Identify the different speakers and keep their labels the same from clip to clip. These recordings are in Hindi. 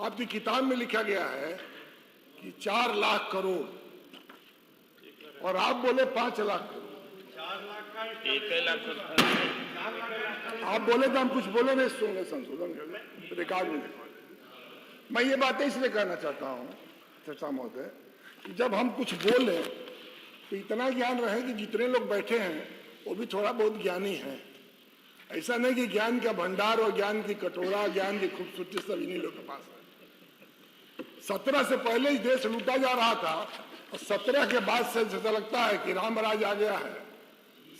Speaker 1: आपकी किताब में लिखा गया है कि 4 लाख करोड़ और आप बोले 5 लाख करोड़।
Speaker 2: 1 लाख
Speaker 1: आप बोले तो हम कुछ बोले नहीं, सुन संशोधन कर रिकॉर्ड में लिखवा दें। मैं ये बातें इसलिए कहना चाहता हूँ चर्चा महोदय कि जब हम कुछ बोले तो इतना ज्ञान रहे कि जितने लोग बैठे हैं वो भी थोड़ा बहुत ज्ञानी हैं। ऐसा नहीं कि ज्ञान का भंडार और ज्ञान की कटोरा, ज्ञान की खूबसूरती सब इन्हीं लोगों के पास है। 17 से पहले ही देश लूटा जा रहा था और 17 के बाद से ऐसा लगता है कि राम राज आ गया है,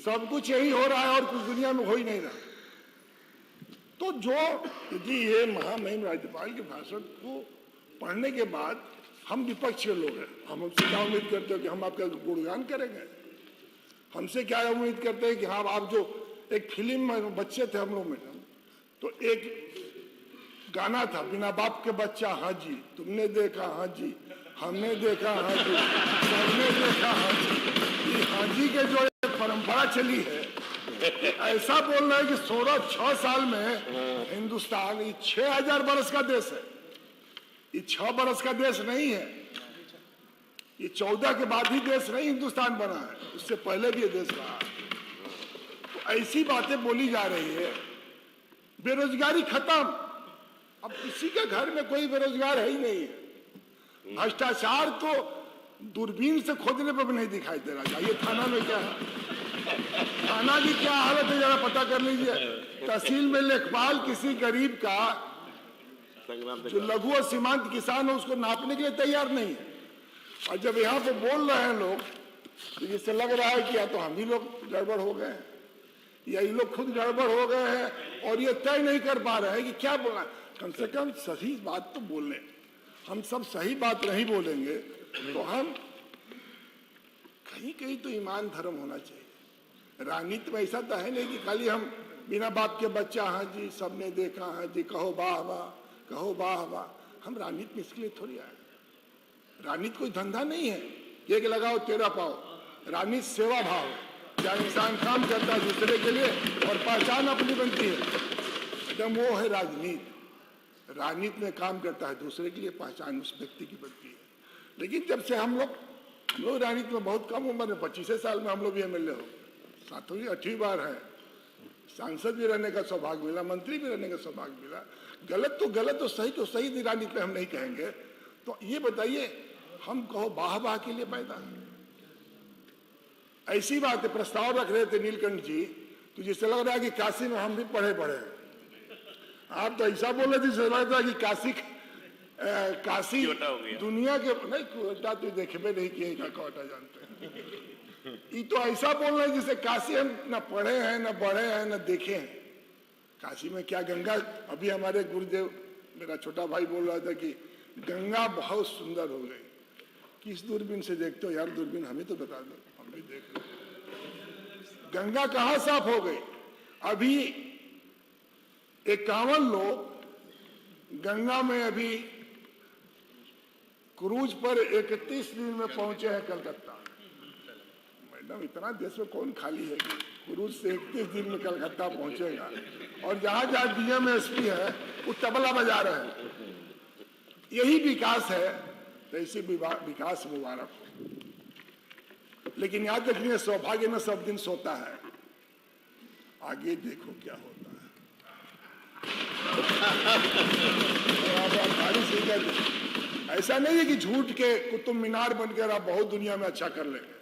Speaker 1: सब कुछ यही हो रहा है और कुछ दुनिया में हो ही नहीं रहा। तो जो यदि ये महामहिम राज्यपाल के भाषण को पढ़ने के बाद हम विपक्ष के लोग हैं, हम हमसे क्या उम्मीद करते हो कि हम आपका गुणगान करेंगे? हमसे क्या उम्मीद करते हैं कि हाँ, आप जो एक फिल्म में बच्चे थे हम लोग में, तो एक गाना था, बिना बाप के बच्चा हाँ जी, तुमने देखा हाँ जी, हमने देखा हाँ जी, सबने देखा हाँ जी। ये हाँ जी के जो एक परंपरा चली है, ऐसा बोल रहे हैं कि 6 साल में हिंदुस्तान, ये 6000 बरस का देश है, ये 6 बरस का देश नहीं है, ये 14 के बाद ही देश नहीं हिंदुस्तान बना है, उससे पहले भी ये देश रहा। तो ऐसी बातें बोली जा रही है। बेरोजगारी खत्म, अब किसी के घर में कोई बेरोजगार है ही नहीं है। भ्रष्टाचार तो दूरबीन से खोजने पर भी नहीं दिखाई दे रहा। ये थाना में क्या है, थाना की क्या हालत है जरा पता कर लीजिए। तहसील में लेखपाल किसी गरीब का जो लघु और सीमांत किसान है उसको नापने के लिए तैयार नहीं है। और जब यहाँ पे बोल रहे हैं लोग तो जिससे लग रहा है कि या तो हम ही लोग गड़बड़ हो गए हैं या ये लोग खुद गड़बड़ हो गए हैं और ये तय नहीं कर पा रहे हैं कि क्या बोलना। कम से कम सही बात तो बोल लें। हम सब सही बात नहीं बोलेंगे तो हम कहीं कहीं तो ईमान धर्म होना चाहिए। राजनीति में ऐसा तो है नहीं कि खाली हम बिना बाप के बच्चा हाँ जी, सबने देखा हाँ जी, कहो वाह वाह, कहो वाह वाह। हम राजनीति में इसके लिए थोड़ी आए। राजनीति कोई धंधा नहीं है, एक लगाओ तेरा पाओ। राजनीति सेवा भाव, जहाँ इंसान काम करता है दूसरे के लिए और पहचान अपनी बनती है, एकदम वो है राजनीति। राजनीति में काम करता है दूसरे के लिए, पहचान उस व्यक्ति की बनती है। लेकिन जब से हम लोग राजनीति में बहुत कम उम्र में 25 साल में हम लोग भी एमएलए हो, 7वीं 8वीं बार है, सांसद भी रहने का सौभाग्य मिला, मंत्री भी रहने का सौभाग्य मिला। गलत तो सही राजनीति में हम नहीं कहेंगे। तो ये बताइए, हम कहो वाह वाह के लिए पैदा ऐसी बात है। प्रस्ताव रख रहे थे नीलकंठ जी, तो जिससे लग रहा है कि काशी में हम भी पढ़े आप तो ऐसा बोल रहे थे जैसे लग रहा है कि काशी दुनिया के नहीं कोटा तो देखे में नहीं किए का कोटा जानते हैं। ये तो ऐसा बोल रहे हैं जैसे काशी हम न पढ़े हैं, न बढ़े हैं, न देखे हैं। काशी में क्या गंगा, अभी हमारे गुरुदेव मेरा छोटा भाई बोल रहा था कि गंगा बहुत सुंदर हो गई। किस दूरबीन से देखते हो यार? दूरबीन हमें तो बता दो, हम भी देख लो। गंगा कहाँ साफ हो गई? अभी 51 लोग गंगा में अभी क्रूज पर 31 दिन में पहुंचे हैं कलकत्ता। मैडम, इतना देश में कौन खाली है कि क्रूज से 31 दिन में कलकत्ता पहुंचेगा? और जहां जहां डीएमएसपी है वो तबला बजा रहे हैं। यही विकास है, तो इसी विकास मुबारक हो। लेकिन याद रखिए, सौभाग्य में सब दिन सोता है। आगे देखो क्या होता है। ऐसा नहीं है कि झूठ के कुतुब मीनार बनकर आप बहुत दुनिया में अच्छा कर लेंगे।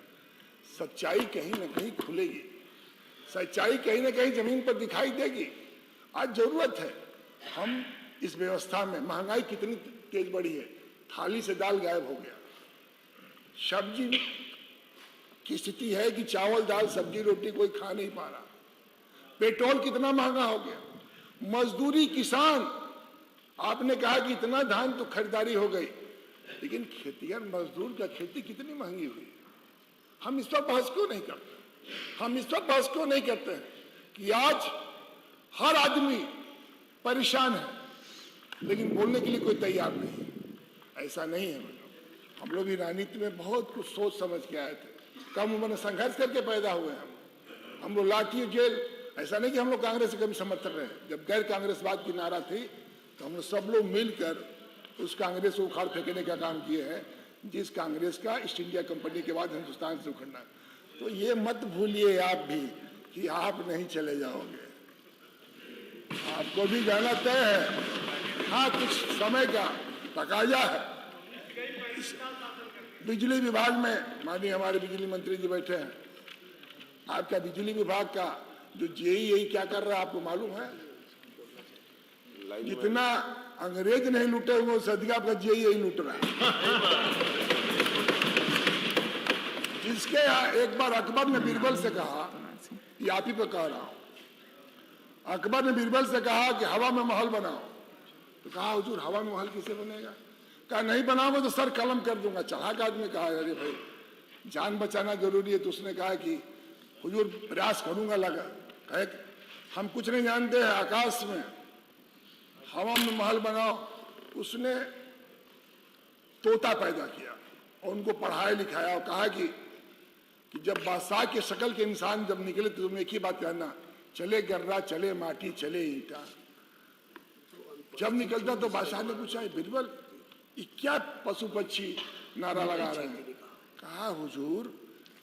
Speaker 1: सच्चाई कहीं ना कहीं खुलेगी, सच्चाई कहीं ना कहीं जमीन पर दिखाई देगी। आज जरूरत है, हम इस व्यवस्था में महंगाई कितनी तेज बढ़ी है, थाली से दाल गायब हो गया। सब्जी की स्थिति है कि चावल दाल सब्जी रोटी कोई खा नहीं पा रहा। पेट्रोल कितना महंगा हो गया। मजदूरी, किसान, आपने कहा कि इतना धान तो खरीदारी हो गई, लेकिन खेतिहर मजदूर का खेती कितनी महंगी हुई। हम इस पर बहस क्यों नहीं करते? हम इस पर बहस क्यों नहीं करते हैं कि आज हर आदमी परेशान है, लेकिन बोलने के लिए कोई तैयार नहीं है। ऐसा नहीं है। हम लोग भी राजनीति में बहुत कुछ सोच समझ के आए थे, कम उम्र में संघर्ष करके पैदा हुए हैं। हम लोग लाठी जेल, ऐसा नहीं कि हम लोग कांग्रेस से कभी समर्थन रहे। जब गैर कांग्रेसवाद की नारा थी तो हम लोग सब लोग मिलकर उस कांग्रेस को उखाड़ फेंकने का काम किए हैं जिस कांग्रेस का ईस्ट इंडिया कंपनी के बाद हिंदुस्तान से उखड़ना। तो ये मत भूलिए आप भी कि आप नहीं चले जाओगे, आपको भी जाना तय है। हाँ, कुछ समय का तकाजा है। बिजली विभाग में माननीय हमारे बिजली मंत्री जी बैठे हैं, आपका बिजली विभाग का जो जेई क्या कर रहा है आपको मालूम है? जितना अंग्रेज नहीं लूटे हुए उससे अधिक आपका जेई लूट रहा है। जिसके यहाँ एक बार अकबर ने बीरबल से कहा, ये आप ही पे कह रहा हूं, अकबर ने बीरबल से कहा कि हवा में महल बनाओ, तो कहा हुजूर हवा में महल किसे बनेगा? कहा नहीं बनाओगे तो सर कलम कर दूंगा। चालाक आदमी कहा अरे भाई जान बचाना जरूरी है, तो उसने कहा कि हुजूर प्रयास करूंगा। लगा कहे हम कुछ नहीं जानते हैं, आकाश में हवा में महल बनाओ। उसने तोता पैदा किया और उनको पढ़ाया लिखाया और कहा कि जब बादशाह के शक्ल के इंसान जब निकले तो तुम एक ही बात कहना, चले गर्रा चले माटी चले ईटा। जब निकलता तो बादशाह ने पूछा बीरबल ये क्या पशु पक्षी नारा लगा रहे हैं? कहा हुजूर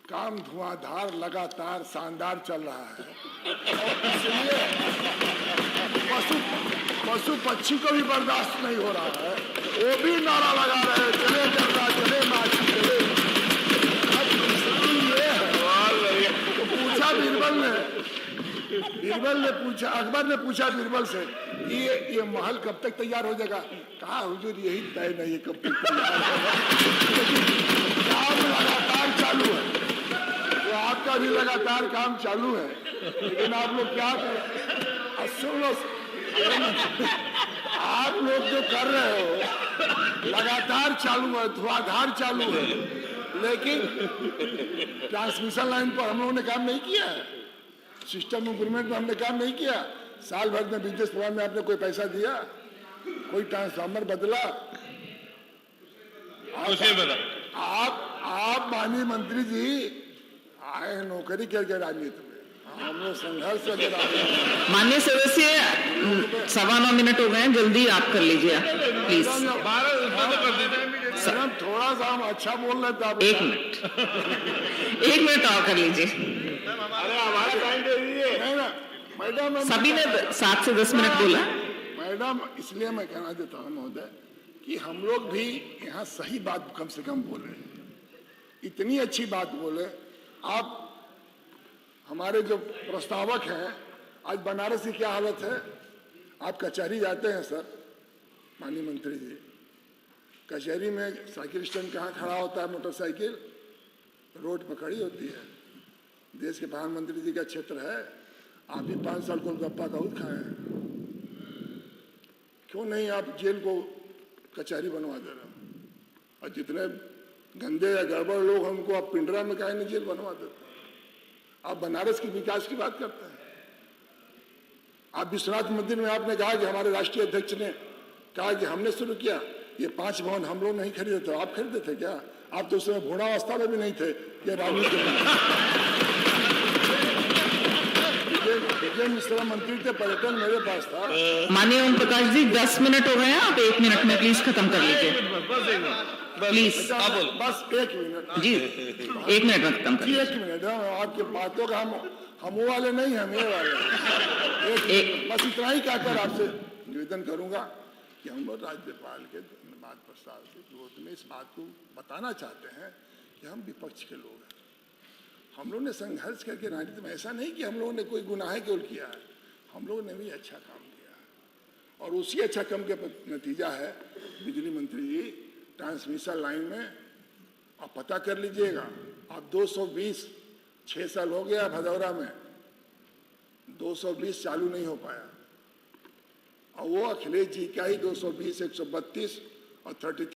Speaker 1: काम धुआंधार लगातार शानदार चल रहा है और इसलिए पशु पक्षी को भी बर्दाश्त नहीं हो रहा है, वो भी नारा लगा रहे हैं चले गर्रा चले माटी चले। तो पूछा बीरबल ने पूछा, अकबर ने पूछा बीरबल से ये महल कब तक तैयार हो जाएगा? कहा हुजूर यही तय नहीं है कब तक तैयार होगा, काम लगातार चालू है। तो आपका भी लगातार काम चालू है, लेकिन आप लोग क्या करें? सुन लो, आप लोग जो कर रहे हो लगातार चालू है, धुआंधार चालू है, लेकिन ट्रांसमिशन लाइन पर हम लोगों ने काम नहीं किया है, सिस्टम इंप्रूवमेंट में हमने काम नहीं किया। साल भर में बिजनेस प्लान में आपने कोई पैसा दिया? कोई ट्रांसफार्मर बदला? आप माननीय मंत्री जी आए हैं नौकरी करके राजनीति में, हम लोग संघर्ष करके राजनीति।
Speaker 3: माननीय सदस्य 9:15 मिनट हो गए हैं, जल्दी आप कर लीजिए प्लीज।
Speaker 1: थोड़ा सा हम अच्छा बोल रहे थे आप।
Speaker 3: 1 मिनट और कर लीजिए।
Speaker 1: अरे हमारा टाइम दे दीजिए। नहीं ना मैडम,
Speaker 3: सभी ने 7 से 10 मिनट बोला।
Speaker 1: मैडम इसलिए मैं कहना देता हूँ महोदय कि हम लोग भी यहाँ सही बात कम से कम बोले, इतनी अच्छी बात बोले। आप हमारे जो प्रस्तावक हैं, आज बनारस की क्या हालत है? आप कचहरी जाते हैं सर माननीय मंत्री जी, कचहरी में साइकिल स्टैंड कहाँ खड़ा होता है? मोटरसाइकिल रोड पर खड़ी होती है। देश के प्रधानमंत्री जी का क्षेत्र है, आप भी 5 साल गोलगप्पा का खाए हैं, क्यों नहीं आप जेल को कचहरी बनवा दे रहे हो? और जितने गंदे या गड़बड़ लोग हैं उनको आप पिंडरा में काहे नहीं जेल बनवा देते? आप बनारस की विकास की बात करते हैं। आप विश्वनाथ मंदिर में आपने कहा कि हमारे राष्ट्रीय अध्यक्ष ने कहा कि हमने शुरू किया, ये 5 भवन हम लोग नहीं खरीदे थे, आप खरीदे थे क्या? आप तो उस समय भूणावस्था में भी नहीं थे, ये राजनीति विजय मिश्रा मंत्री थे, पर्यटन मेरे पास था।
Speaker 3: माननीय ओम प्रकाश जी 10 मिनट हो गए हैं, आप 1 मिनट में प्लीज खत्म कर लीजिए प्लीज।
Speaker 1: बस 1 मिनट
Speaker 3: जी 1 मिनट में खत्म कर लीजिए।
Speaker 1: 1 मिनट आपकी बातों का हम वो वाले नहीं, हम ये वाले। बस इतना ही कहकर आपसे निवेदन करूंगा कि हम लोग राज्यपाल के धन्यवाद प्रस्ताव से विरोध में इस बात को बताना चाहते हैं कि हम विपक्ष के लोग हैं। हम लोग ने संघर्ष करके राजनीति में, ऐसा नहीं कि हम लोगों ने कोई गुनाह केवल किया है, हम लोगों ने भी अच्छा काम किया है और उसी अच्छा काम का नतीजा है बिजली मंत्री जी ट्रांसमिशन लाइन में। आप पता कर लीजिएगा, आप 220 6 साल हो गया भदौरा में 220 चालू नहीं हो पाया, और वो अखिलेश जी का ही 220 132 और 33